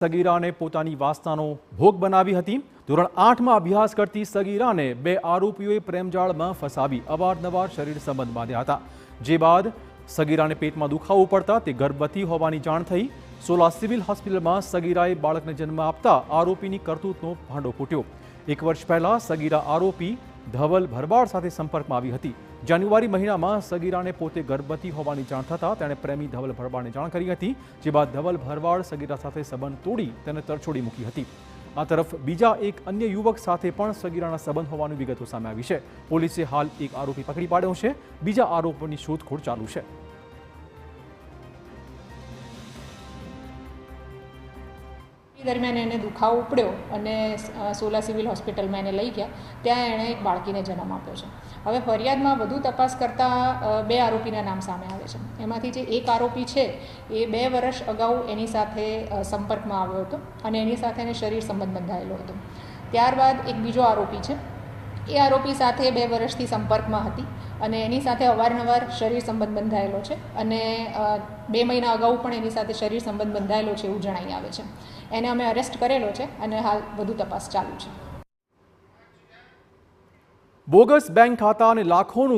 સગીરાને પોતાની વાસનાનો ભોગ બનાવી હતી। ધોરણ 8માં અભ્યાસ કરતી સગીરાને બે આરોપીઓએ પ્રેમજાળમાં ફસાવી અવારનવાર શરીર સંબંધ બાંધ્યા હતા। જે બાદ સગીરાને પેટમાં દુખાવો પડતા તે ગર્ભવતી હોવાની જાણ થઈ। સોલા સિવિલ હોસ્પિટલમાં સગીરાએ બાળકને જન્મ આપતા આરોપીની કરતૂતનો ભાંડો ફૂટ્યો। 1 વર્ષ પહેલા સગીરા આરોપી ધવલ ભરવાડ સાથે સંપર્કમાં આવી હતી। જાન્યુઆરી મહિનામાં સગીરાને પોતે ગર્ભવતી હોવાની જાણ થતાં તેણે પ્રેમી ધવલ ભરવાડને જાણ કરી હતી। જે બાદ ધવલ ભરવાડ સગીરા સાથે સંબંધ તોડી તેને તરછોડી મૂકી હતી। આ તરફ બીજા એક અન્ય યુવક સાથે પણ સગીરાના સંબંધ હોવાની વિગતો સામે આવી છે। પોલીસે હાલ એક આરોપી પકડી પાડ્યો છે। બીજા આરોપીની શોધખોળ ચાલુ છે। દરમિયાન એને દુખાવો ઉપડ્યો અને સોલા સિવિલ હોસ્પિટલમાં એને લઈ ગયા। ત્યાં એણે એક બાળકીને જન્મ આપ્યો છે। હવે ફરિયાદમાં વધુ તપાસ કરતાં 2 આરોપીના નામ સામે આવે છે। એમાંથી જે એક આરોપી છે એ 2 વર્ષ અગાઉ એની સાથે સંપર્કમાં આવ્યો હતો અને એની સાથે એને શરીર સંબંધ બંધાયેલો હતો। ત્યારબાદ એક બીજો આરોપી છે, એ આરોપી સાથે 2 વર્ષથી સંપર્કમાં હતી અને એની સાથે અવારનવાર શરીર સંબંધ બંધાયેલો છે અને 2 મહિના અગાઉ પણ એની સાથે શરીર સંબંધ બંધાયેલો છે એવું જણાઈ આવે છે। એને અમે અરેસ્ટ કરેલો છે અને હાલ વધુ તપાસ ચાલુ છે। બોગસ બેંક ખાતા અને લાખોનું